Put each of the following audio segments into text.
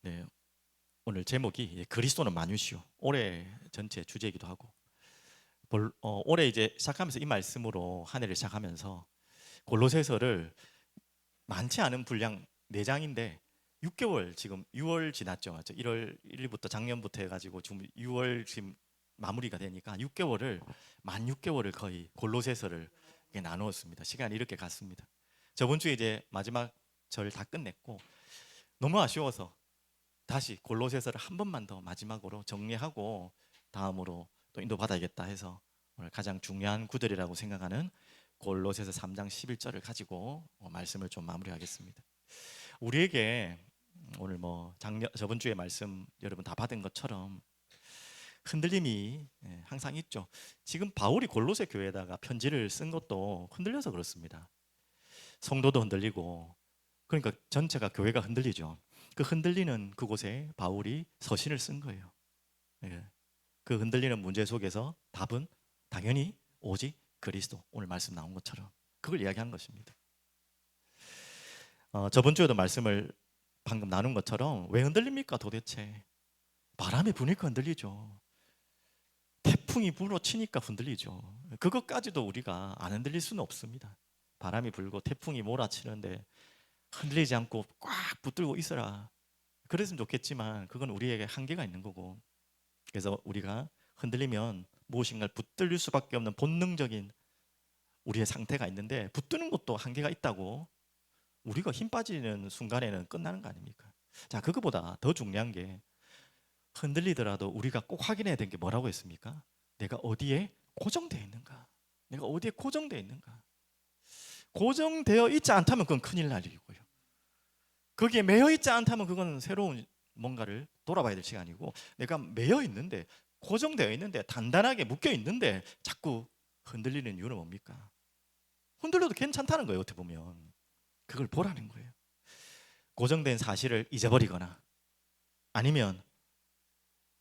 네, 오늘 제목이 그리스도는 만유시요. 올해 전체 주제이기도 하고 올해 이제 시작하면서 이 말씀으로 한 해를 시작하면서 골로새서를 많지 않은 분량 4장인데 6개월 지금 6월 지났죠. 맞죠? 1월 1일부터 작년부터 해가지고 지금 6월 지금 마무리가 되니까 6개월을 만 6개월을 거의 골로새서를 이렇게 나누었습니다. 시간이 이렇게 갔습니다. 저번 주에 이제 마지막 절 다 끝냈고 너무 아쉬워서 다시 골로새서를 한 번만 더 마지막으로 정리하고 다음으로 또 인도받아야겠다 해서 오늘 가장 중요한 구절이라고 생각하는 골로새서 3장 11절을 가지고 말씀을 좀 마무리하겠습니다. 우리에게 오늘 뭐 저번 주에 말씀 여러분 다 받은 것처럼 흔들림이 항상 있죠. 지금 바울이 골로새 교회에다가 편지를 쓴 것도 흔들려서 그렇습니다. 성도도 흔들리고 그러니까 전체가 교회가 흔들리죠. 그 흔들리는 그곳에 바울이 서신을 쓴 거예요. 예. 그 흔들리는 문제 속에서 답은 당연히 오직 그리스도. 오늘 말씀 나온 것처럼 그걸 이야기하는 것입니다. 저번 주에도 말씀을 방금 나눈 것처럼 왜 흔들립니까 도대체? 바람이 부니까 흔들리죠. 태풍이 불어치니까 흔들리죠. 그것까지도 우리가 안 흔들릴 수는 없습니다. 바람이 불고 태풍이 몰아치는데 흔들리지 않고 꽉 붙들고 있어라. 그랬으면 좋겠지만 그건 우리에게 한계가 있는 거고, 그래서 우리가 흔들리면 무엇인가를 붙들릴 수밖에 없는 본능적인 우리의 상태가 있는데 붙드는 것도 한계가 있다고. 우리가 힘 빠지는 순간에는 끝나는 거 아닙니까? 자, 그거보다 더 중요한 게 흔들리더라도 우리가 꼭 확인해야 되는 게 뭐라고 했습니까? 내가 어디에 고정되어 있는가? 내가 어디에 고정되어 있는가? 고정되어 있지 않다면 그건 큰일 날 일이고요. 거기에 매여 있지 않다면 그건 새로운 뭔가를 돌아봐야 될 시간이고, 내가 매여 있는데 고정되어 있는데 단단하게 묶여 있는데 자꾸 흔들리는 이유는 뭡니까? 흔들려도 괜찮다는 거예요. 어떻게 보면 그걸 보라는 거예요. 고정된 사실을 잊어버리거나 아니면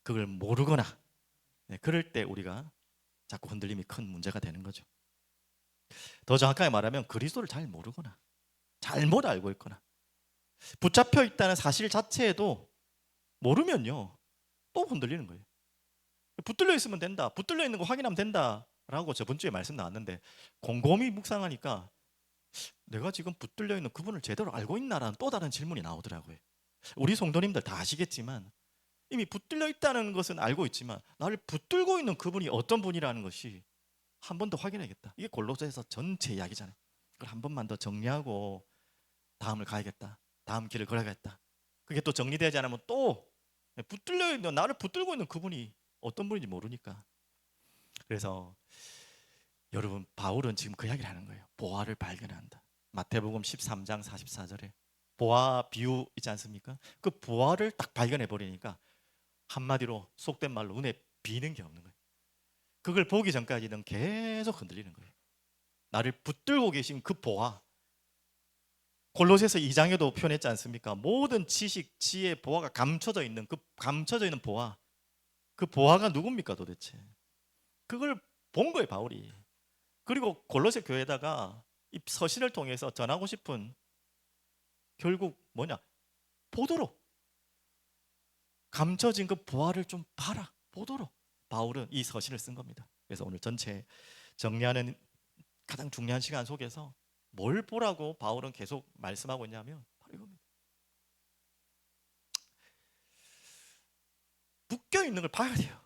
그걸 모르거나, 그럴 때 우리가 자꾸 흔들림이 큰 문제가 되는 거죠. 더 정확하게 말하면 그리스도를 잘 모르거나 잘못 알고 있거나 붙잡혀 있다는 사실 자체에도 모르면요 또 흔들리는 거예요. 붙들려 있으면 된다, 붙들려 있는 거 확인하면 된다라고 저번 주에 말씀 나왔는데, 곰곰이 묵상하니까 내가 지금 붙들려 있는 그분을 제대로 알고 있나라는 또 다른 질문이 나오더라고요. 우리 성도님들 다 아시겠지만 이미 붙들려 있다는 것은 알고 있지만 나를 붙들고 있는 그분이 어떤 분이라는 것이 한 번 더 확인해야겠다. 이게 골로새서 전체 이야기잖아요. 그걸 한 번만 더 정리하고 다음을 가야겠다, 다음 길을 걸어야겠다. 그게 또 정리되지 않으면 또 붙들려 있는, 나를 붙들고 있는 그분이 어떤 분인지 모르니까. 그래서 여러분, 바울은 지금 그 이야기를 하는 거예요. 보화를 발견한다. 마태복음 13장 44절에 보화 비유 있지 않습니까? 그 보화를 딱 발견해 버리니까 한마디로 속된 말로 눈에 비는 게 없는 거예요. 그걸 보기 전까지는 계속 흔들리는 거예요. 나를 붙들고 계신 그 보화, 골로새서 2장에도 표현했지 않습니까? 모든 지식, 지혜, 보화가 감춰져 있는 그 감춰져 있는 보화, 그 보화가 누굽니까 도대체? 그걸 본 거예요 바울이. 그리고 골로새 교회에다가 이 서신을 통해서 전하고 싶은, 결국 뭐냐, 보도록 감춰진 그 보화를 좀 봐라, 보도록 바울은 이 서신을 쓴 겁니다. 그래서 오늘 전체 정리하는 가장 중요한 시간 속에서 뭘 보라고 바울은 계속 말씀하고 있냐면 바로 이겁니다. 묶여 있는 걸 봐야 돼요.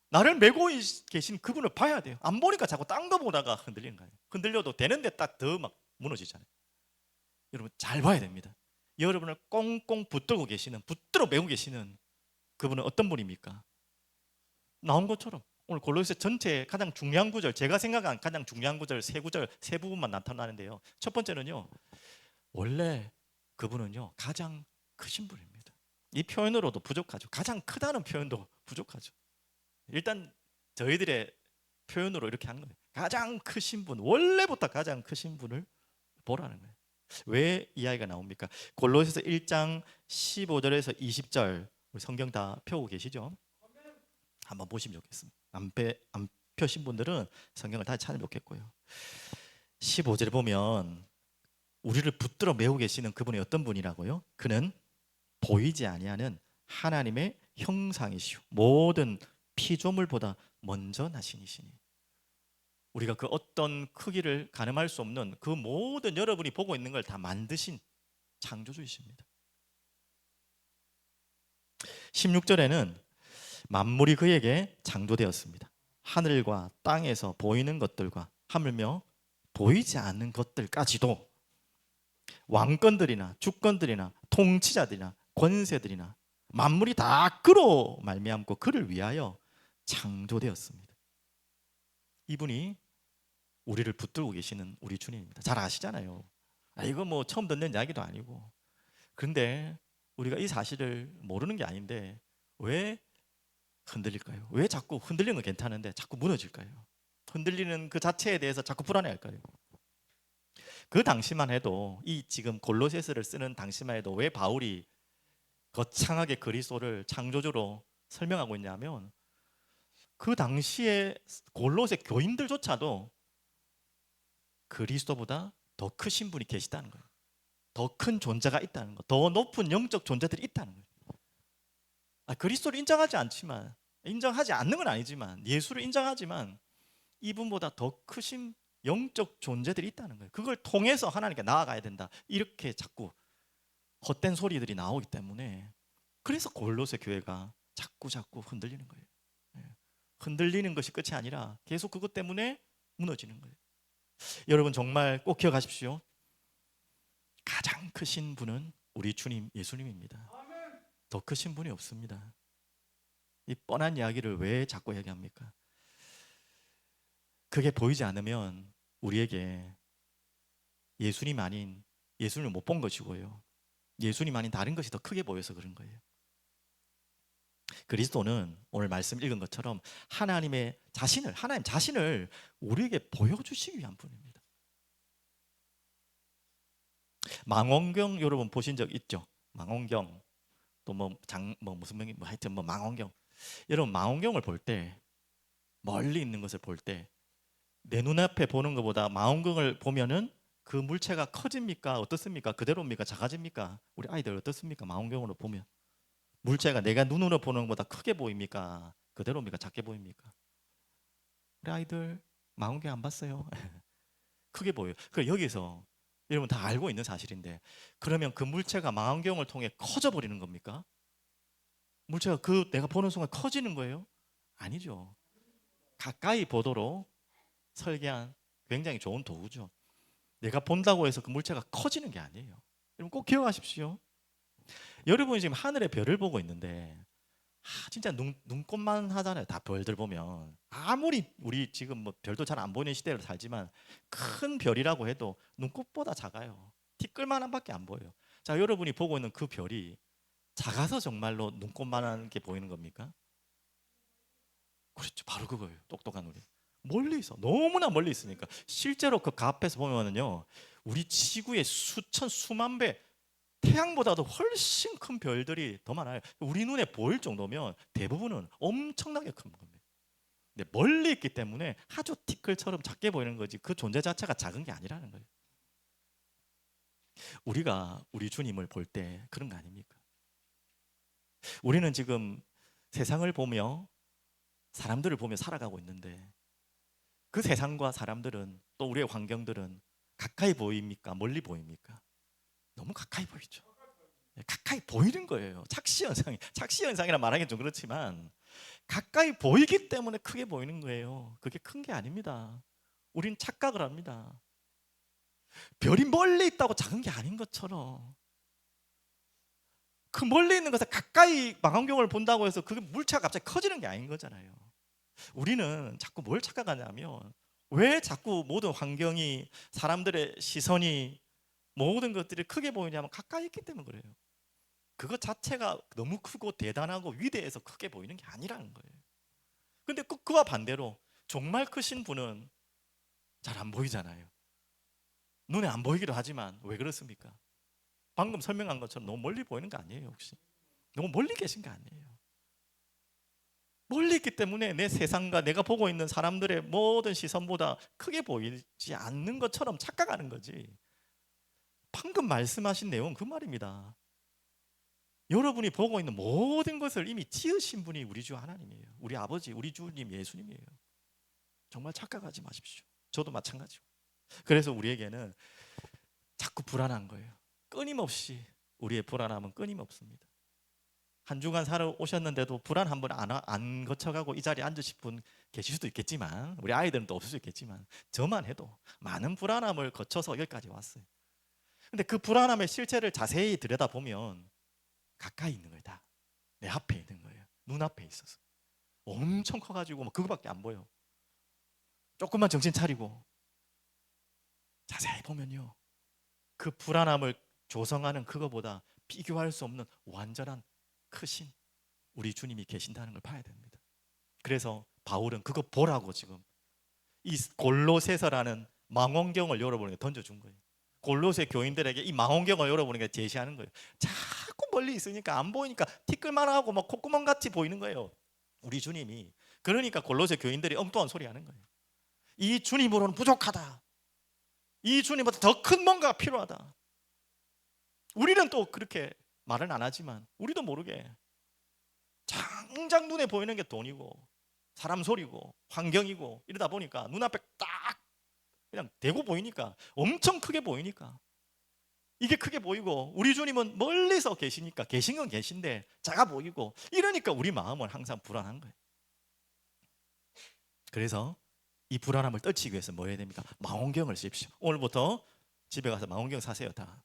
나를 메고 계신 그분을 봐야 돼요. 안 보니까 자꾸 딴 거 보다가 흔들리는 거예요. 흔들려도 되는데 딱 더 막 무너지잖아요. 여러분 잘 봐야 됩니다. 여러분을 꽁꽁 붙들고 계시는, 붙들어 메고 계시는 그분은 어떤 분입니까? 나온 것처럼 오늘 골로새 전체 가장 중요한 구절, 제가 생각한 가장 중요한 구절 세 구절, 세 부분만 나타나는데요. 첫 번째는요, 원래 그분은요 가장 크신 분입니다. 이 표현으로도 부족하죠. 가장 크다는 표현도 부족하죠. 일단 저희들의 표현으로 이렇게 하는 거예요. 가장 크신 분, 원래부터 가장 크신 분을 보라는 거예요. 왜 이야기가 나옵니까? 골로새서 1장 15절에서 20절, 우리 성경 다 펴고 계시죠? 한번 보시면 좋겠습니다. 안 펴신 분들은 성경을 다시 찾으면 좋겠고요. 15절에 보면 우리를 붙들어 메고 계시는 그분이 어떤 분이라고요? 그는 보이지 아니하는 하나님의 형상이시오 모든 피조물보다 먼저 나신 이시니 우리가 그 어떤 크기를 가늠할 수 없는 그 모든 여러분이 보고 있는 걸 다 만드신 창조주이십니다. 16절에는 만물이 그에게 창조되었습니다. 하늘과 땅에서 보이는 것들과 하물며 보이지 않는 것들까지도 왕권들이나 주권들이나 통치자들이나 권세들이나 만물이 다 그로 말미암고 그를 위하여 창조되었습니다. 이분이 우리를 붙들고 계시는 우리 주님입니다. 잘 아시잖아요. 이거 뭐 처음 듣는 이야기도 아니고. 그런데 우리가 이 사실을 모르는 게 아닌데 왜 흔들릴까요? 왜 자꾸 흔들리는 건 괜찮은데 자꾸 무너질까요? 흔들리는 그 자체에 대해서 자꾸 불안해할까요? 그 당시만 해도 이 지금 골로새서를 쓰는 당시만 해도 왜 바울이 거창하게 그리스도를 창조주로 설명하고 있냐면 그 당시에 골로새 교인들조차도 그리스도보다 더 크신 분이 계시다는 거예요. 더 큰 존재가 있다는 거, 더 높은 영적 존재들이 있다는 거예요. 그리스도를 인정하지 않지만, 인정하지 않는 건 아니지만, 예수를 인정하지만 이분보다 더 크신 영적 존재들이 있다는 거예요. 그걸 통해서 하나님께 나아가야 된다. 이렇게 자꾸 헛된 소리들이 나오기 때문에 그래서 골로새 교회가 자꾸 흔들리는 거예요. 흔들리는 것이 끝이 아니라 계속 그것 때문에 무너지는 거예요. 여러분 정말 꼭 기억하십시오. 가장 크신 분은 우리 주님 예수님입니다. 더 크신 분이 없습니다. 이 뻔한 이야기를 왜 자꾸 얘기합니까? 그게 보이지 않으면 우리에게 예수님 아닌 예수님을 못 본 것이고요. 예수님 아닌 다른 것이 더 크게 보여서 그런 거예요. 그리스도는 오늘 말씀 읽은 것처럼 하나님 자신을 우리에게 보여주시기 위한 분입니다. 망원경 여러분 보신 적 있죠? 망원경 또 무슨 명이 하여튼 망원경. 여러분 망원경을 볼 때 멀리 있는 것을 볼 때 내 눈앞에 보는 것보다 망원경을 보면은 그 물체가 커집니까? 어떻습니까? 그대로입니까? 작아집니까? 우리 아이들 어떻습니까? 망원경으로 보면 물체가 내가 눈으로 보는 것보다 크게 보입니까? 그대로입니까? 작게 보입니까? 우리 아이들 망원경 안 봤어요? 크게 보여요. 그 여기서 여러분 다 알고 있는 사실인데 그러면 그 물체가 망원경을 통해 커져 버리는 겁니까? 물체가 그 내가 보는 순간 커지는 거예요? 아니죠. 가까이 보도록 설계한 굉장히 좋은 도구죠. 내가 본다고 해서 그 물체가 커지는 게 아니에요. 여러분 꼭 기억하십시오. 여러분이 지금 하늘의 별을 보고 있는데 진짜 눈꼽만 하잖아요. 다 별들 보면 아무리 우리 지금 뭐 별도 잘 안 보이는 시대를 살지만 큰 별이라고 해도 눈꼽보다 작아요. 티끌만한밖에 안 보여요. 자, 여러분이 보고 있는 그 별이 작아서 정말로 눈꼽만한 게 보이는 겁니까? 그렇죠. 바로 그거예요. 똑똑한 우리. 멀리 있어. 너무나 멀리 있으니까. 실제로 그 앞에서 보면은요. 우리 지구의 수천 수만 배 태양보다도 훨씬 큰 별들이 더 많아요. 우리 눈에 보일 정도면 대부분은 엄청나게 큰 겁니다. 근데 멀리 있기 때문에 아주 티끌처럼 작게 보이는 거지 그 존재 자체가 작은 게 아니라는 거예요. 우리가 우리 주님을 볼 때 그런 거 아닙니까? 우리는 지금 세상을 보며 사람들을 보며 살아가고 있는데 그 세상과 사람들은 또 우리의 환경들은 가까이 보입니까? 멀리 보입니까? 너무 가까이 보이죠. 가까이 보이는 거예요. 착시 현상이라 말하기는 좀 그렇지만 가까이 보이기 때문에 크게 보이는 거예요. 그게 큰 게 아닙니다. 우린 착각을 합니다. 별이 멀리 있다고 작은 게 아닌 것처럼 그 멀리 있는 것에 가까이 망원경을 본다고 해서 그게 물체가 갑자기 커지는 게 아닌 거잖아요. 우리는 자꾸 뭘 착각하냐면 왜 자꾸 모든 환경이 사람들의 시선이 모든 것들이 크게 보이냐면 가까이 있기 때문에 그래요. 그것 자체가 너무 크고 대단하고 위대해서 크게 보이는 게 아니라는 거예요. 근데 그와 반대로 정말 크신 분은 잘 안 보이잖아요. 눈에 안 보이기도 하지만 왜 그렇습니까? 방금 설명한 것처럼 너무 멀리 보이는 거 아니에요 혹시? 너무 멀리 계신 거 아니에요? 멀리 있기 때문에 내 세상과 내가 보고 있는 사람들의 모든 시선보다 크게 보이지 않는 것처럼 착각하는 거지. 방금 말씀하신 내용은 그 말입니다. 여러분이 보고 있는 모든 것을 이미 지으신 분이 우리 주 하나님이에요. 우리 아버지, 우리 주님 예수님이에요. 정말 착각하지 마십시오. 저도 마찬가지고. 그래서 우리에게는 자꾸 불안한 거예요. 끊임없이 우리의 불안함은 끊임없습니다. 한 주간 살아 오셨는데도 불안 한 번 안 거쳐가고 이 자리에 앉으실 분 계실 수도 있겠지만, 우리 아이들은 또 없을 수 있겠지만, 저만 해도 많은 불안함을 거쳐서 여기까지 왔어요. 근데 그 불안함의 실체를 자세히 들여다보면 가까이 있는 거예요. 다 내 앞에 있는 거예요. 눈앞에 있어서 엄청 커가지고 뭐 그거밖에 안 보여. 조금만 정신 차리고 자세히 보면요, 그 불안함을 조성하는 그거보다 비교할 수 없는 완전한 크신 우리 주님이 계신다는 걸 봐야 됩니다. 그래서 바울은 그거 보라고 지금 이 골로새서라는 망원경을 여러분에게 던져준 거예요. 골로새 교인들에게 이 망원경을 여러분에게 제시하는 거예요. 자꾸 멀리 있으니까 안 보이니까 티끌만하고 막 콧구멍 같이 보이는 거예요, 우리 주님이. 그러니까 골로새 교인들이 엉뚱한 소리 하는 거예요. 이 주님으로는 부족하다. 이 주님보다 더 큰 뭔가가 필요하다. 우리는 또 그렇게 말은 안 하지만 우리도 모르게 장장 눈에 보이는 게 돈이고 사람 소리고 환경이고 이러다 보니까 눈앞에 딱 그냥 대고 보이니까, 엄청 크게 보이니까 이게 크게 보이고, 우리 주님은 멀리서 계시니까 계신 건 계신데 작아 보이고, 이러니까 우리 마음은 항상 불안한 거예요. 그래서 이 불안함을 떨치기 위해서 뭐 해야 됩니까? 망원경을 쓰십시오. 오늘부터 집에 가서 망원경 사세요. 다.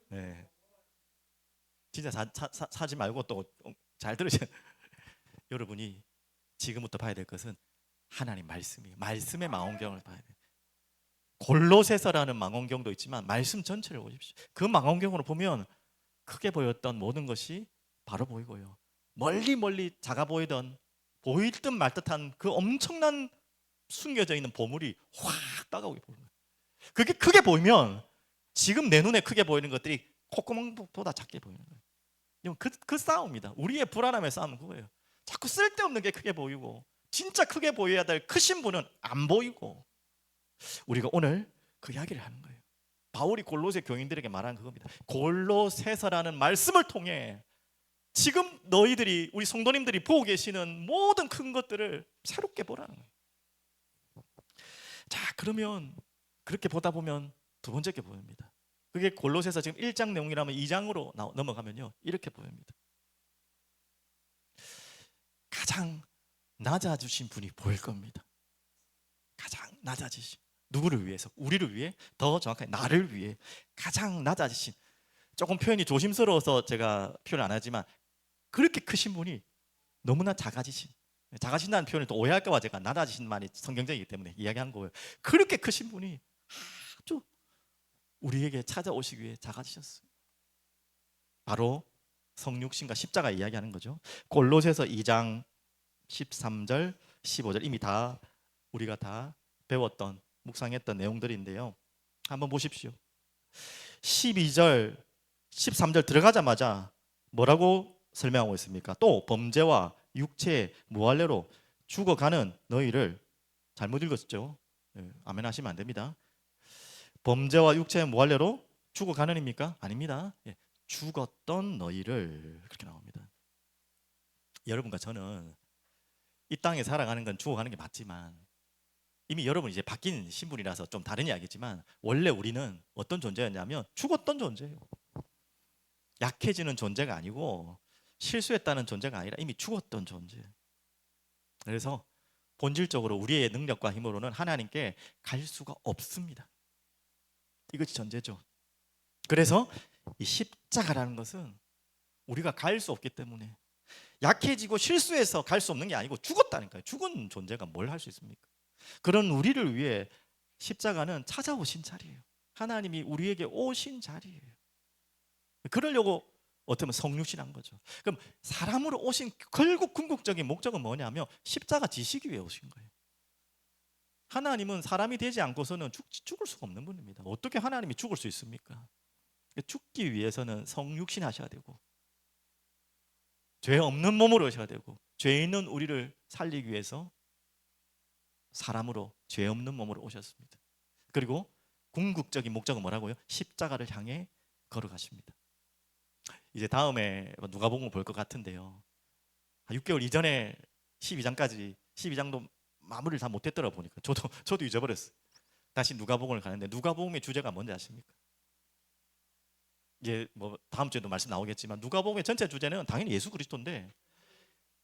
네. 진짜 사지 말고 또 잘 들으세요. 여러분이 지금부터 봐야 될 것은 하나님 말씀이에요. 말씀의 망원경을 봐야 돼요. 골로새서라는 망원경도 있지만 말씀 전체를 보십시오. 그 망원경으로 보면 크게 보였던 모든 것이 바로 보이고요, 멀리 멀리 작아 보이던, 보일 듯 말 듯한 그 엄청난 숨겨져 있는 보물이 확 다가오게 보이는 거예요. 그게 크게 보이면 지금 내 눈에 크게 보이는 것들이 콧구멍보다 작게 보이는 거예요. 그 싸움이다. 우리의 불안함의 싸움은 그거예요. 자꾸 쓸데없는 게 크게 보이고 진짜 크게 보여야 될 크신 분은 안 보이고, 우리가 오늘 그 이야기를 하는 거예요. 바울이 골로새 교인들에게 말한 그겁니다. 골로새서라는 말씀을 통해 지금 너희들이, 우리 성도님들이 보고 계시는 모든 큰 것들을 새롭게 보라는 거예요. 자, 그러면 그렇게 보다 보면 두 번째 게 보입니다. 그게 골로새서 지금 1장 내용이라면 2장으로 넘어가면요, 이렇게 보입니다. 가장 낮아주신 분이 보일 겁니다. 가장 낮아지신, 누구를 위해서? 우리를 위해, 더 정확하게 나를 위해 가장 낮아지신, 조금 표현이 조심스러워서 제가 표현 안 하지만 그렇게 크신 분이 너무나 작아진다는 표현을 또 오해할까 봐 제가 낮아지신 말이 성경적이기 때문에 이야기한 거예요. 그렇게 크신 분이 아주 우리에게 찾아오시기 위해 작아지셨어요. 바로 성육신과 십자가 이야기하는 거죠. 골로새서 2장 13절 15절 이미 다 우리가 다 배웠던, 묵상했던 내용들인데요, 한번 보십시오. 12절 13절 들어가자마자 뭐라고 설명하고 있습니까? 또 범죄와 육체의 무할례로 죽어가는 너희를, 잘못 읽었죠? 아멘 하시면 안 됩니다. 범죄와 육체의 무할례로 죽어가는입니까? 아닙니다. 죽었던 너희를, 그렇게 나옵니다. 여러분과 저는 이 땅에 살아가는 건 죽어가는 게 맞지만, 이미 여러분 이제 바뀐 신분이라서 좀 다른 이야기지만, 원래 우리는 어떤 존재였냐면 죽었던 존재예요. 약해지는 존재가 아니고 실수했다는 존재가 아니라 이미 죽었던 존재. 그래서 본질적으로 우리의 능력과 힘으로는 하나님께 갈 수가 없습니다. 이것이 전제죠. 그래서 이 십자가라는 것은 우리가 갈 수 없기 때문에, 약해지고 실수해서 갈 수 없는 게 아니고 죽었다니까요. 죽은 존재가 뭘 할 수 있습니까? 그런 우리를 위해 십자가는 찾아오신 자리예요. 하나님이 우리에게 오신 자리예요. 그러려고 어떻게 보면 성육신한 거죠. 그럼 사람으로 오신 결국 궁극적인 목적은 뭐냐면 십자가 지시기 위해 오신 거예요. 하나님은 사람이 되지 않고서는 죽을 수가 없는 분입니다. 어떻게 하나님이 죽을 수 있습니까? 죽기 위해서는 성육신하셔야 되고, 죄 없는 몸으로 오셔야 되고, 죄 있는 우리를 살리기 위해서 사람으로, 죄 없는 몸으로 오셨습니다. 그리고 궁극적인 목적은 뭐라고요? 십자가를 향해 걸어가십니다. 이제 다음에 누가복음 볼 것 같은데요. 6개월 이전에 12장까지 12장도 마무리를 다 못했더라 보니까 저도 잊어버렸어요. 다시 누가복음을 가는데 누가복음의 주제가 뭔지 아십니까? 이제 뭐 다음 주에도 말씀 나오겠지만 누가복음의 전체 주제는 당연히 예수 그리스도인데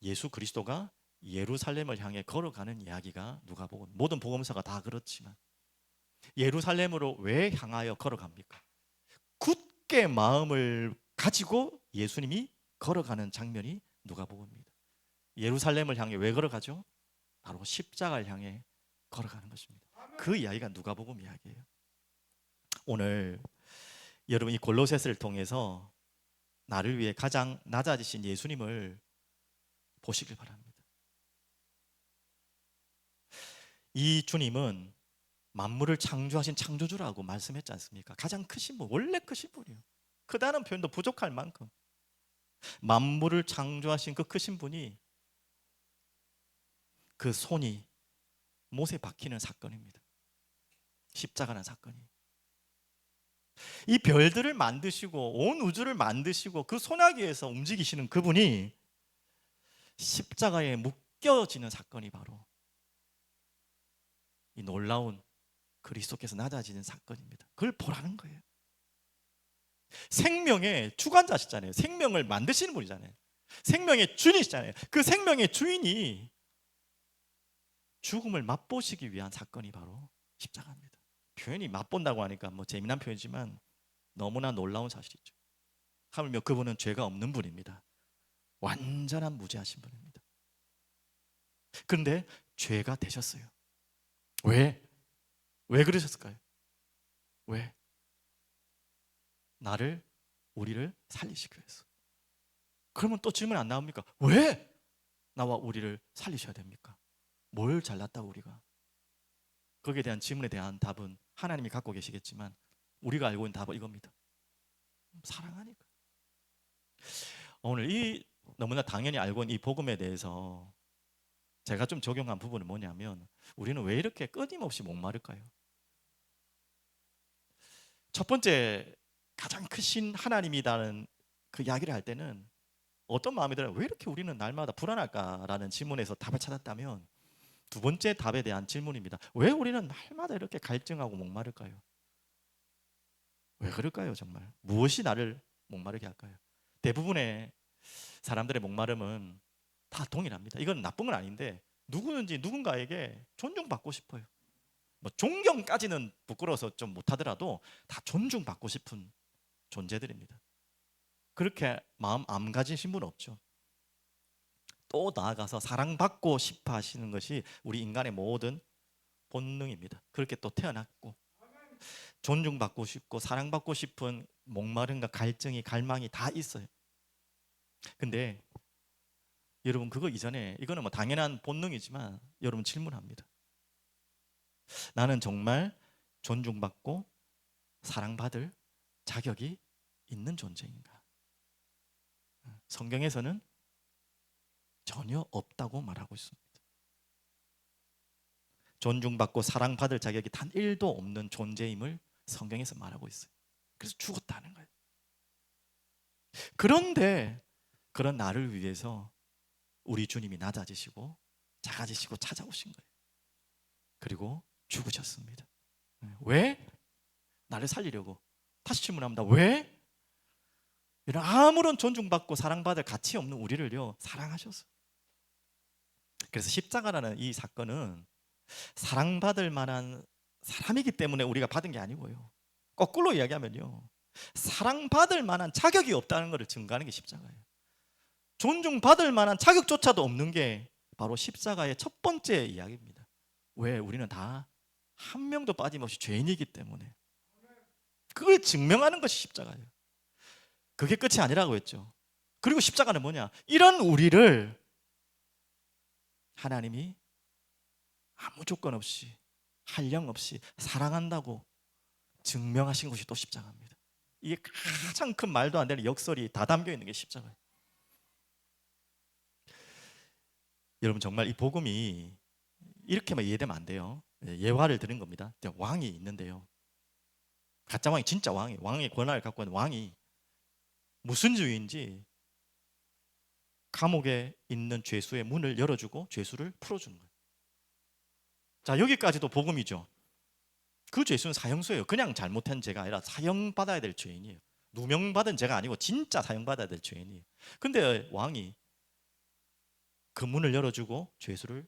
예수 그리스도가 예루살렘을 향해 걸어가는 이야기가 누가복음. 모든 복음서가 다 그렇지만 예루살렘으로 왜 향하여 걸어갑니까? 굳게 마음을 가지고 예수님이 걸어가는 장면이 누가복음입니다. 예루살렘을 향해 왜 걸어가죠? 바로 십자가를 향해 걸어가는 것입니다. 그 이야기가 누가복음 이야기예요. 오늘 여러분 이 골로새서를 통해서 나를 위해 가장 낮아지신 예수님을 보시길 바랍니다. 이 주님은 만물을 창조하신 창조주라고 말씀했지 않습니까? 가장 크신 분, 원래 크신 분이에요. 크다는 표현도 부족할 만큼 만물을 창조하신 그 크신 분이 그 손이 못에 박히는 사건입니다. 십자가라는 사건이. 이 별들을 만드시고 온 우주를 만드시고 그 소나기에서 움직이시는 그분이 십자가에 묶여지는 사건이 바로 이 놀라운 그리스도께서 낮아지는 사건입니다. 그걸 보라는 거예요. 생명의 주관자시잖아요. 생명을 만드시는 분이잖아요. 생명의 주인이시잖아요. 그 생명의 주인이 죽음을 맛보시기 위한 사건이 바로 십자가입니다. 표현이 맛본다고 하니까 뭐 재미난 표현이지만 너무나 놀라운 사실이죠. 하물며 그분은 죄가 없는 분입니다. 완전한 무죄하신 분입니다. 그런데 죄가 되셨어요. 왜? 왜 그러셨을까요? 왜? 우리를 살리시기 위해서. 그러면 또 질문 안 나옵니까? 왜 나와 우리를 살리셔야 됩니까? 뭘 잘났다고 우리가? 거기에 대한 질문에 대한 답은 하나님이 갖고 계시겠지만 우리가 알고 있는 답은 이겁니다. 사랑하니까. 오늘 이 너무나 당연히 알고 있는 이 복음에 대해서 제가 좀 적용한 부분은 뭐냐면 우리는 왜 이렇게 끊임없이 목마를까요? 첫 번째 가장 크신 하나님이라는 그 이야기를 할 때는 어떤 마음이 들어요? 왜 이렇게 우리는 날마다 불안할까라는 질문에서 답을 찾았다면 두 번째 답에 대한 질문입니다. 왜 우리는 날마다 이렇게 갈증하고 목마를까요? 왜 그럴까요, 정말? 무엇이 나를 목마르게 할까요? 대부분의 사람들의 목마름은 다 동일합니다. 이건 나쁜 건 아닌데 누구든지 누군가에게 존중받고 싶어요. 뭐 존경까지는 부끄러워서 좀 못하더라도 다 존중받고 싶은 존재들입니다. 그렇게 마음 안 가지신 분 없죠. 또 나아가서 사랑받고 싶어 하시는 것이 우리 인간의 모든 본능입니다. 그렇게 또 태어났고 존중받고 싶고 사랑받고 싶은 목마름과 갈증이 갈망이 다 있어요. 근데 여러분 그거 이전에 이거는 뭐 당연한 본능이지만 여러분 질문합니다. 나는 정말 존중받고 사랑받을 자격이 있는 존재인가? 성경에서는 전혀 없다고 말하고 있습니다. 존중받고 사랑받을 자격이 단 1도 없는 존재임을 성경에서 말하고 있어요. 그래서 죽었다는 거예요. 그런데 그런 나를 위해서 우리 주님이 낮아지시고 작아지시고 찾아오신 거예요. 그리고 죽으셨습니다. 왜? 나를 살리려고. 다시 질문합니다. 왜? 이런 아무런 존중받고 사랑받을 가치 없는 우리를요 사랑하셨어요. 그래서 십자가라는 이 사건은 사랑받을 만한 사람이기 때문에 우리가 받은 게 아니고요. 거꾸로 이야기하면요. 사랑받을 만한 자격이 없다는 것을 증거하는 게 십자가예요. 존중받을 만한 자격조차도 없는 게 바로 십자가의 첫 번째 이야기입니다. 왜? 우리는 다 한 명도 빠짐없이 죄인이기 때문에. 그걸 증명하는 것이 십자가예요. 그게 끝이 아니라고 했죠. 그리고 십자가는 뭐냐? 이런 우리를 하나님이 아무 조건 없이 한량 없이 사랑한다고 증명하신 것이 또 십자가입니다. 이게 가장 큰 말도 안 되는 역설이 다 담겨 있는 게 십자가예요. 여러분 정말 이 복음이 이렇게만 이해되면 안 돼요. 예화를 드는 겁니다. 왕이 있는데요. 가짜 왕이 진짜 왕이 권한을 갖고 있는 왕이 무슨 주의인지 감옥에 있는 죄수의 문을 열어주고 죄수를 풀어주는 거예요. 자, 여기까지도 복음이죠. 그 죄수는 사형수예요. 그냥 잘못한 죄가 아니라 사형받아야 될 죄인이에요. 누명받은 죄가 아니고 진짜 사형받아야 될 죄인이에요. 근데 왕이 그 문을 열어주고 죄수를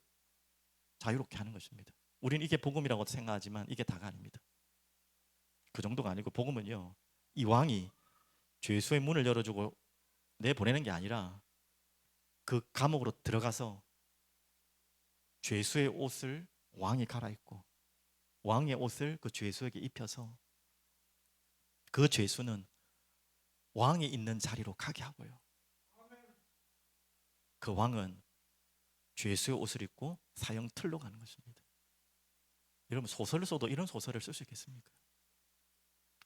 자유롭게 하는 것입니다. 우리는 이게 복음이라고 생각하지만 이게 다가 아닙니다. 그 정도가 아니고 복음은요, 이 왕이 죄수의 문을 열어주고 내보내는 게 아니라 그 감옥으로 들어가서 죄수의 옷을 왕이 갈아입고 왕의 옷을 그 죄수에게 입혀서 그 죄수는 왕이 있는 자리로 가게 하고요, 그 왕은 죄수의 옷을 입고 사형 틀로 가는 것입니다. 여러분, 소설을 써도 이런 소설을 쓸 수 있겠습니까?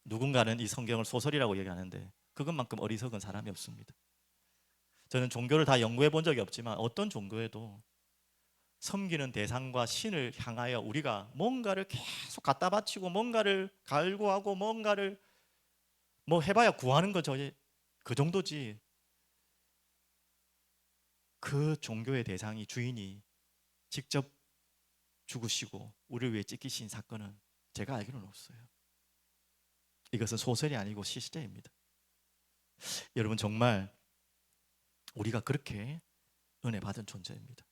누군가는 이 성경을 소설이라고 얘기하는데 그것만큼 어리석은 사람이 없습니다. 저는 종교를 다 연구해 본 적이 없지만 어떤 종교에도 섬기는 대상과 신을 향하여 우리가 뭔가를 계속 갖다 바치고 뭔가를 갈구하고 뭔가를 뭐 해봐야 구하는 거죠. 그 정도지. 그 종교의 대상이, 주인이 직접 죽으시고 우리를 위해 찢기신 사건은 제가 알기로는 없어요. 이것은 소설이 아니고 시대입니다. 여러분, 정말 우리가 그렇게 은혜 받은 존재입니다.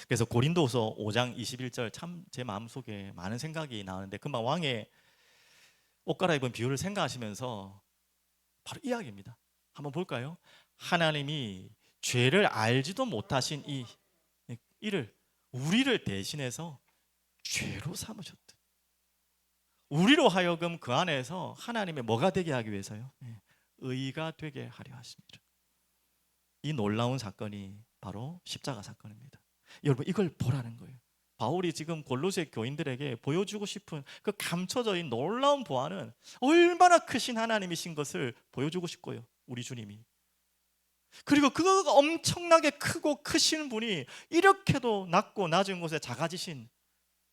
그래서 고린도후서 5장 21절 참 제 마음속에 많은 생각이 나는데, 금방 왕의 옷 갈아입은 비유를 생각하시면서 바로 이 이야기입니다. 한번 볼까요? 하나님이 죄를 알지도 못하신 이를 우리를 대신해서 죄로 삼으셨다. 우리로 하여금 그 안에서 하나님의 뭐가 되게 하기 위해서요? 의가 되게 하려 하십니다. 이 놀라운 사건이 바로 십자가 사건입니다. 여러분, 이걸 보라는 거예요. 바울이 지금 골로새 교인들에게 보여주고 싶은 그 감춰져 있는 놀라운 보안은 얼마나 크신 하나님이신 것을 보여주고 싶고요, 우리 주님이. 그리고 그 엄청나게 크고 크신 분이 이렇게도 낮고 낮은 곳에 작아지신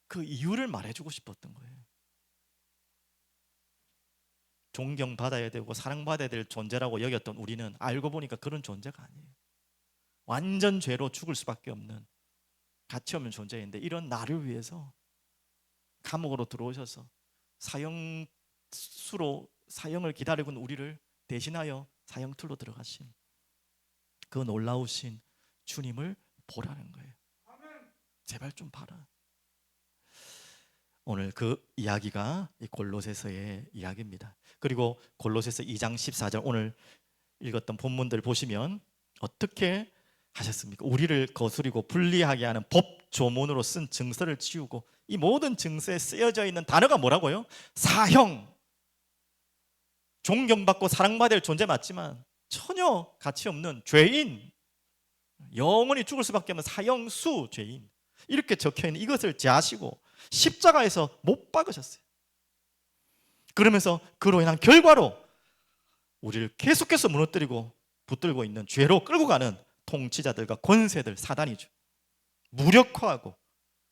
그 이유를 말해주고 싶었던 거예요. 존경받아야 되고 사랑받아야 될 존재라고 여겼던 우리는 알고 보니까 그런 존재가 아니에요. 완전 죄로 죽을 수밖에 없는 가치 없는 존재인데, 이런 나를 위해서 감옥으로 들어오셔서 사형수로 사형을 기다리고 있는 우리를 대신하여 사형틀로 들어가신 그 놀라우신 주님을 보라는 거예요. 제발 좀 봐라. 오늘 그 이야기가 이 골로새서의 이야기입니다. 그리고 골로새서 2장 14절 오늘 읽었던 본문들 보시면 어떻게 하셨습니까? 우리를 거스리고 불리하게 하는 법 조문으로 쓴 증서를 치우고, 이 모든 증서에 쓰여져 있는 단어가 뭐라고요? 사형. 존경받고 사랑받을 존재 맞지만 전혀 가치 없는 죄인, 영원히 죽을 수밖에 없는 사형수 죄인, 이렇게 적혀있는 이것을 제하시고 십자가에서 못 박으셨어요. 그러면서 그로 인한 결과로 우리를 계속해서 무너뜨리고 붙들고 있는 죄로 끌고 가는 통치자들과 권세들, 사단이죠. 무력화하고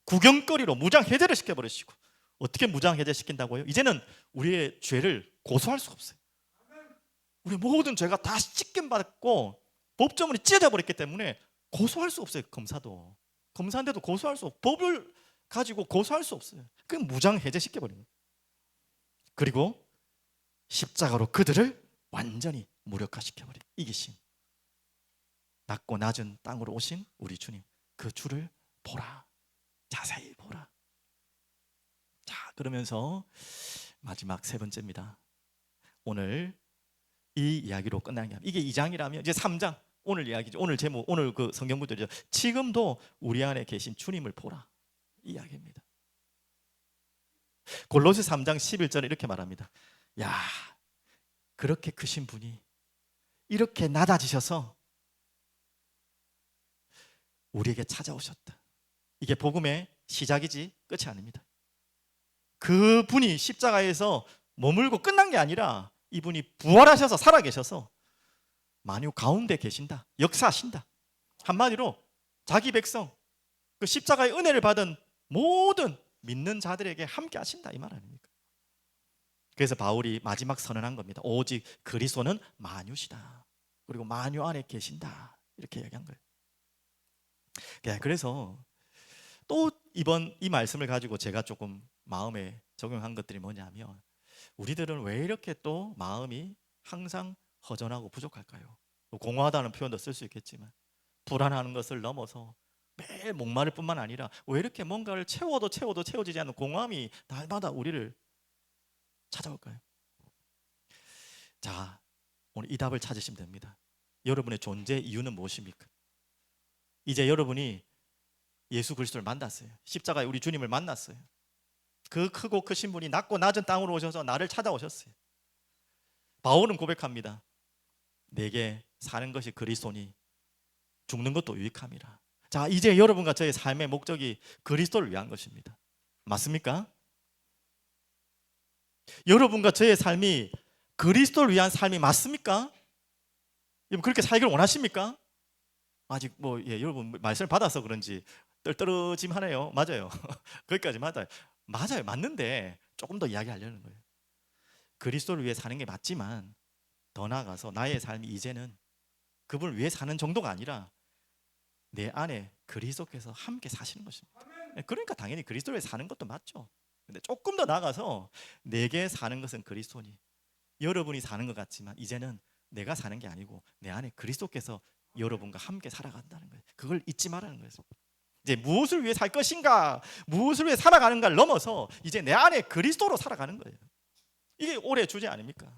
구경거리로 무장해제를 시켜버리시고, 어떻게 무장해제시킨다고요? 이제는 우리의 죄를 고소할 수가 없어요. 우리 모든 죄가 다 찢김받고 법조문이 찢어져 버렸기 때문에 고소할 수 없어요. 검사인데도 고소할 수 없고, 법을 가지고 고소할 수 없어요. 그 무장해제시켜버립니다. 그리고 십자가로 그들을 완전히 무력화시켜버린 이기신, 낮고 낮은 땅으로 오신 우리 주님, 그 주를 보라, 자세히 보라. 자, 그러면서 마지막 세 번째입니다. 오늘 이 이야기로 끝난 게 아니라, 이게 2장이라면 이제 3장, 오늘 이야기죠. 오늘 제목, 오늘 그 성경 구절이죠. 지금도 우리 안에 계신 주님을 보라, 이 이야기입니다. 골로새 3장 11절에 이렇게 말합니다. 야, 그렇게 크신 분이 이렇게 낮아지셔서 우리에게 찾아오셨다. 이게 복음의 시작이지 끝이 아닙니다. 그 분이 십자가에서 머물고 끝난 게 아니라 이분이 부활하셔서 살아계셔서 만유 가운데 계신다, 역사하신다. 한마디로 자기 백성, 그 십자가의 은혜를 받은 모든 믿는 자들에게 함께 하신다, 이 말 아닙니까? 그래서 바울이 마지막 선언한 겁니다. 오직 그리스도는 만유시다. 그리고 만유 안에 계신다. 이렇게 얘기한 거예요. 그래서 또 이번 이 말씀을 가지고 제가 조금 마음에 적용한 것들이 뭐냐면, 우리들은 왜 이렇게 또 마음이 항상 허전하고 부족할까요? 공허하다는 표현도 쓸 수 있겠지만, 불안한 것을 넘어서 매일 목마를 뿐만 아니라 왜 이렇게 뭔가를 채워도 채워지지 않는 공허함이 날마다 우리를 찾아올까요? 자, 오늘 이 답을 찾으시면 됩니다. 여러분의 존재 이유는 무엇입니까? 이제 여러분이 예수 그리스도를 만났어요. 십자가에 우리 주님을 만났어요. 그 크고 크신 분이 낮고 낮은 땅으로 오셔서 나를 찾아오셨어요. 바울은 고백합니다. 내게 사는 것이 그리스도니 죽는 것도 유익함이라. 자, 이제 여러분과 저의 삶의 목적이 그리스도를 위한 것입니다. 맞습니까? 여러분과 저의 삶이 그리스도를 위한 삶이 맞습니까? 여러분 그렇게 살기를 원하십니까? 아직 여러분 말씀을 받아서 그런지 떨떠름하네요. 맞아요. 거기까지 맞아요. 맞아요. 맞는데 조금 더 이야기하려는 거예요. 그리스도를 위해 사는 게 맞지만 더 나아가서 나의 삶이 이제는 그분을 위해 사는 정도가 아니라 내 안에 그리스도께서 함께 사시는 것입니다. 그러니까 당연히 그리스도를 위해 사는 것도 맞죠. 근데 조금 더 나아가서 내게 사는 것은 그리스도니, 여러분이 사는 것 같지만 이제는 내가 사는 게 아니고 내 안에 그리스도께서 여러분과 함께 살아간다는 거예요. 그걸 잊지 말라는 거예요. 이제 무엇을 위해 살 것인가, 무엇을 위해 살아가는가를 넘어서 이제 내 안에 그리스도로 살아가는 거예요. 이게 올해 주제 아닙니까?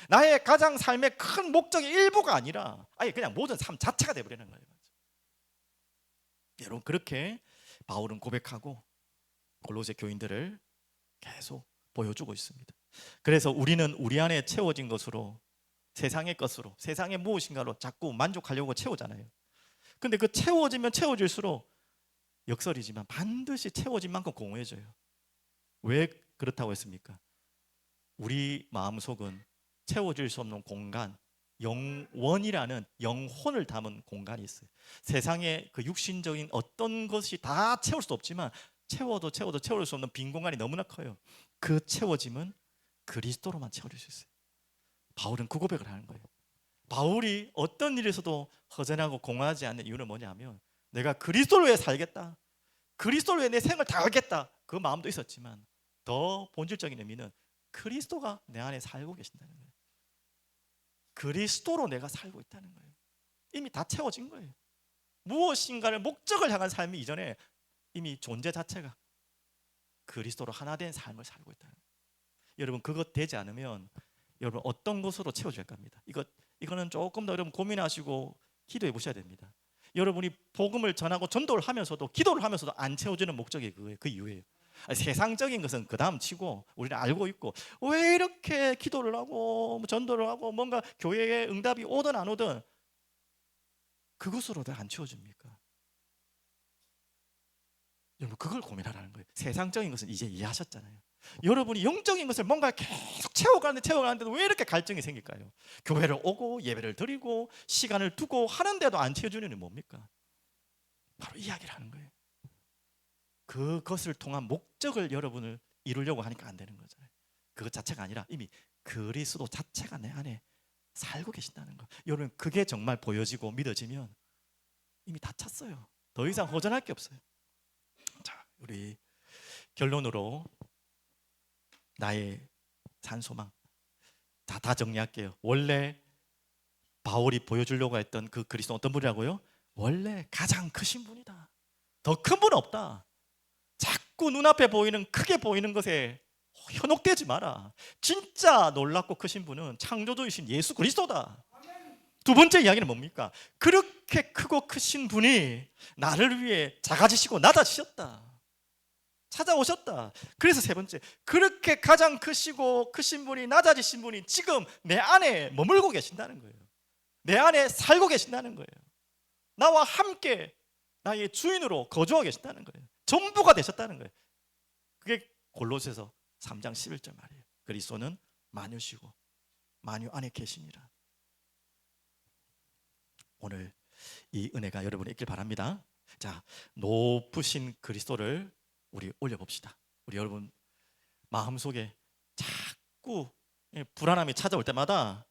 나의 가장 삶의 큰 목적의 일부가 아니라 아예 그냥 모든 삶 자체가 되어버리는 거예요. 여러분 그렇게 바울은 고백하고 골로새 교인들을 계속 보여주고 있습니다. 그래서 우리는 우리 안에 채워진 것으로, 세상의 것으로, 세상의 무엇인가로 자꾸 만족하려고 채우잖아요. 근데 그 채워지면 채워질수록 역설이지만 반드시 채워진 만큼 공허해져요. 왜 그렇다고 했습니까? 우리 마음속은 채워질 수 없는 공간, 영원이라는 영혼을 담은 공간이 있어요. 세상의 그 육신적인 어떤 것이 다 채울 수 없지만 채워도 채울 수 없는 빈 공간이 너무나 커요. 그 채워짐은 그리스도로만 채워질 수 있어요. 바울은 그 고백을 하는 거예요. 바울이 어떤 일에서도 허전하고 공허하지 않는 이유는 뭐냐면, 내가 그리스도를 위해 살겠다, 그리스도를 위해 내 생을 다하겠다, 그 마음도 있었지만 더 본질적인 의미는 그리스도가 내 안에 살고 계신다는 거예요. 그리스도로 내가 살고 있다는 거예요. 이미 다 채워진 거예요. 무엇인가를 목적을 향한 삶이 이전에 이미 존재 자체가 그리스도로 하나 된 삶을 살고 있다는 거예요. 여러분 그것 되지 않으면 여러분 어떤 것으로 채워질 겁니다. 이거는 조금 더 여러분 고민하시고 기도해 보셔야 됩니다. 여러분이 복음을 전하고 전도를 하면서도 기도를 하면서도 안 채워지는 목적이 그거예요. 그 이유예요. 세상적인 것은 그 다음 치고 우리는 알고 있고, 왜 이렇게 기도를 하고 전도를 하고 뭔가 교회에 응답이 오든 안 오든 그것으로도 안 채워집니까? 여러분 그걸 고민하라는 거예요. 세상적인 것은 이제 이해하셨잖아요. 여러분이 영적인 것을 뭔가 계속 채워가는데도 왜 이렇게 갈증이 생길까요? 교회를 오고 예배를 드리고 시간을 두고 하는데도 안 채워주는 게 뭡니까? 바로 이야기를 하는 거예요. 그것을 통한 목적을 여러분을 이루려고 하니까 안 되는 거잖아요. 그것 자체가 아니라 이미 그리스도 자체가 내 안에 살고 계신다는 거. 여러분 그게 정말 보여지고 믿어지면 이미 다 찼어요. 더 이상 허전할 게 없어요. 자, 우리 결론으로 나의 산소망 다 정리할게요. 원래 바울이 보여주려고 했던 그 그리스도 어떤 분이라고요? 원래 가장 크신 분이다. 더 큰 분은 없다. 자꾸 눈앞에 보이는 크게 보이는 것에 현혹되지 마라. 진짜 놀랍고 크신 분은 창조주이신 예수 그리스도다. 두 번째 이야기는 뭡니까? 그렇게 크고 크신 분이 나를 위해 작아지시고 낮아지셨다. 찾아오셨다. 그래서 세 번째, 그렇게 가장 크시고 크신 분이, 낮아지신 분이 지금 내 안에 머물고 계신다는 거예요. 내 안에 살고 계신다는 거예요. 나와 함께 나의 주인으로 거주하고 계신다는 거예요. 전부가 되셨다는 거예요. 그게 골로새서 3장 11절 말이에요. 그리스도는 만유시고 만유 안에 계시니라. 오늘 이 은혜가 여러분에 있길 바랍니다. 자, 높으신 그리스도를 우리 올려봅시다. 우리 여러분 마음속에 자꾸 불안함이 찾아올 때마다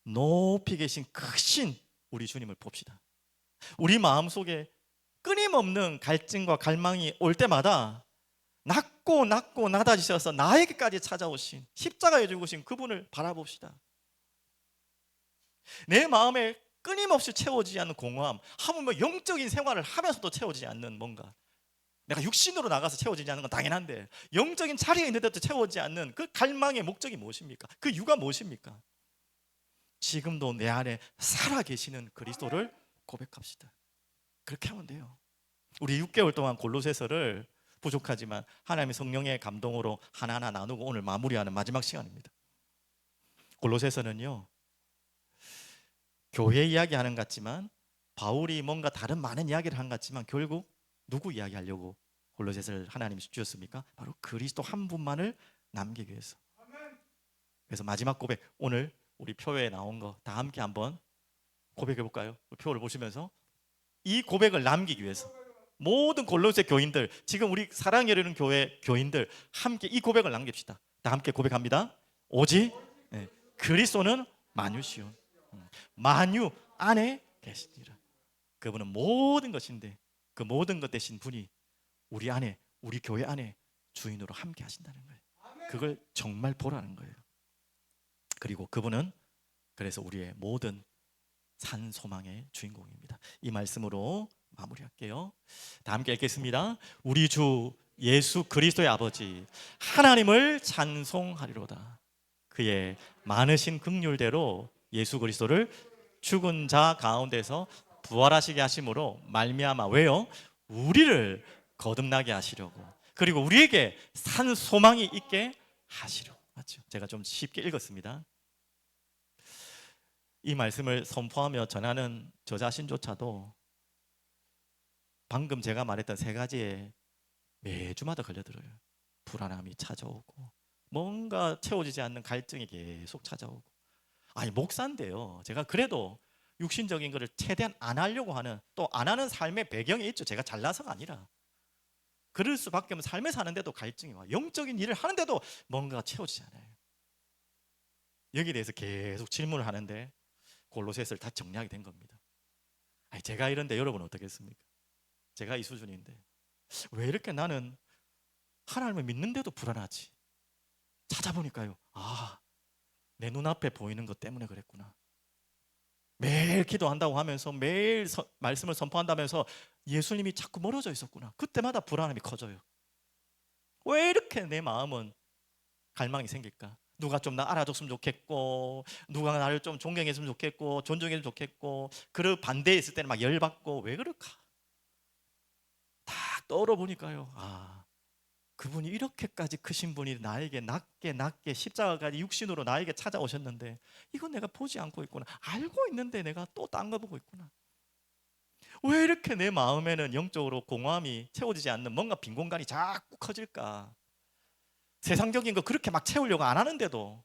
높이 계신 크신 우리 주님을 봅시다. 우리 마음속에 끊임없는 갈증과 갈망이 올 때마다 낮고 낮아지셔서 나에게까지 찾아오신 십자가에 죽으신 그분을 바라봅시다. 내 마음에 끊임없이 채워지지 않는 공허함, 하물며 영적인 생활을 하면서도 채워지지 않는 뭔가, 내가 육신으로 나가서 채워지지 않는 건 당연한데 영적인 자리에 있는데도 채워지지 않는 그 갈망의 목적이 무엇입니까? 그 이유가 무엇입니까? 지금도 내 안에 살아계시는 그리스도를 고백합시다. 그렇게 하면 돼요. 우리 6개월 동안 골로새서를 부족하지만 하나님의 성령의 감동으로 하나하나 나누고 오늘 마무리하는 마지막 시간입니다. 골로새서는요, 교회 이야기하는 것 같지만 바울이 뭔가 다른 많은 이야기를 한 것 같지만 결국 누구 이야기하려고 골로새서를 하나님이 주셨습니까? 바로 그리스도 한 분만을 남기기 위해서. 그래서 마지막 고백, 오늘 우리 표에 나온 거 다 함께 한번 고백해 볼까요? 표를 보시면서 이 고백을 남기기 위해서 모든 골로새 교인들, 지금 우리 사랑 여리는 교회 교인들 함께 이 고백을 남깁시다. 다 함께 고백합니다. 오직 그리스도는 만유시온, 만유 안에 계시니라. 그분은 모든 것인데 그 모든 것 되신 분이 우리 안에, 우리 교회 안에 주인으로 함께 하신다는 거예요. 그걸 정말 보라는 거예요. 그리고 그분은 그래서 우리의 모든 산 소망의 주인공입니다. 이 말씀으로 마무리할게요. 다 함께 읽겠습니다. 우리 주 예수 그리스도의 아버지 하나님을 찬송하리로다. 그의 많으신 긍휼대로 예수 그리스도를 죽은 자 가운데서 부활하시게 하심으로 말미암아 왜요? 우리를 거듭나게 하시려고, 그리고 우리에게 산 소망이 있게 하시려고. 맞죠? 제가 좀 쉽게 읽었습니다. 이 말씀을 선포하며 전하는 저 자신조차도 방금 제가 말했던 세 가지에 매주마다 걸려들어요. 불안함이 찾아오고 뭔가 채워지지 않는 갈증이 계속 찾아오고. 아니 목사인데요, 제가 그래도 육신적인 거를 최대한 안 하려고 하는, 또 안 하는 삶의 배경이 있죠. 제가 잘나서가 아니라 그럴 수밖에 없는 삶에 사는데도 갈증이 와. 영적인 일을 하는데도 뭔가가 채워지지 않아요. 여기에 대해서 계속 질문을 하는데 골로새서를 다 정리하게 된 겁니다. 아니, 제가 이런데 여러분 어떻겠습니까? 제가 이 수준인데 왜 이렇게 나는 하나님을 믿는데도 불안하지? 찾아보니까요, 내 눈앞에 보이는 것 때문에 그랬구나. 매일 기도한다고 하면서 매일 말씀을 선포한다면서 예수님이 자꾸 멀어져 있었구나. 그때마다 불안함이 커져요. 왜 이렇게 내 마음은 갈망이 생길까? 누가 좀 나 알아줬으면 좋겠고, 누가 나를 좀 존경했으면 좋겠고, 존중했으면 좋겠고, 그 반대했을 때는 막 열받고, 왜 그럴까? 딱 떠오르 보니까요, 그분이 이렇게까지 크신 분이 나에게 낮게 십자가까지 육신으로 나에게 찾아오셨는데 이건 내가 보지 않고 있구나. 알고 있는데 내가 또 딴 거 보고 있구나. 왜 이렇게 내 마음에는 영적으로 공허함이 채워지지 않는 뭔가 빈 공간이 자꾸 커질까? 세상적인 거 그렇게 막 채우려고 안 하는데도,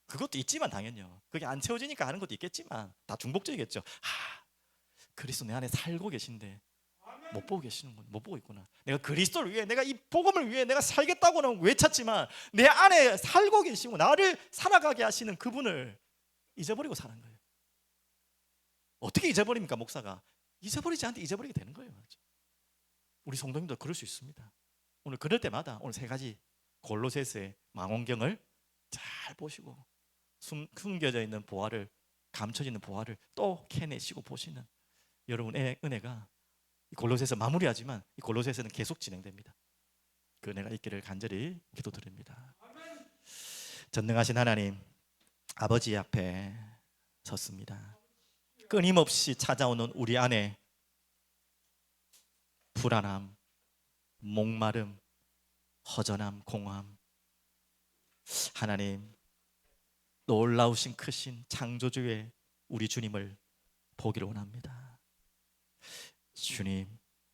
그것도 있지만 당연히요, 그게 안 채워지니까 하는 것도 있겠지만 다 중복적이겠죠. 그리스도 내 안에 살고 계신데 못 보고 계시는군, 못 보고 있구나. 내가 그리스도를 위해, 내가 이 복음을 위해 내가 살겠다고는 외쳤지만 내 안에 살고 계시고 나를 살아가게 하시는 그분을 잊어버리고 사는 거예요. 어떻게 잊어버립니까? 목사가 잊어버리지 않는데 잊어버리게 되는 거예요. 우리 성도님도 그럴 수 있습니다. 오늘 그럴 때마다 오늘 세 가지 골로새서의 망원경을 잘 보시고 숨겨져 있는 보화를, 감춰져 있는 보화를 또 캐내시고 보시는 여러분의 은혜가 골로새서 마무리하지만 이 골로새서는 계속 진행됩니다. 그 은혜가 있기를 간절히 기도드립니다. 전능하신 하나님 아버지 앞에 섰습니다. 끊임없이 찾아오는 우리 안에 불안함, 목마름, 허전함, 공허함, 하나님 놀라우신 크신 창조주의 우리 주님을 보기를 원합니다. 주님,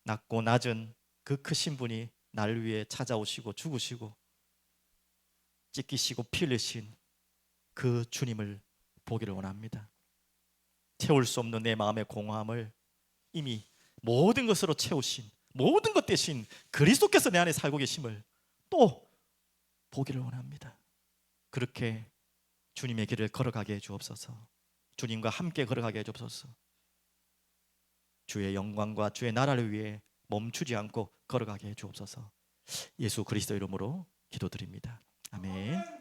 낮고 낮은 그 크신 분이 나를 위해 찾아오시고 죽으시고 찢기시고 피 흘리신 그 주님을 보기를 원합니다. 채울 수 없는 내 마음의 공허함을 이미 모든 것으로 채우신, 모든 것 대신 그리스도께서 내 안에 살고 계심을 또 보기를 원합니다. 그렇게 주님의 길을 걸어가게 해 주옵소서. 주님과 함께 걸어가게 해 주옵소서. 주의 영광과 주의 나라를 위해 멈추지 않고 걸어가게 해 주옵소서. 예수 그리스도 이름으로 기도드립니다. 아멘.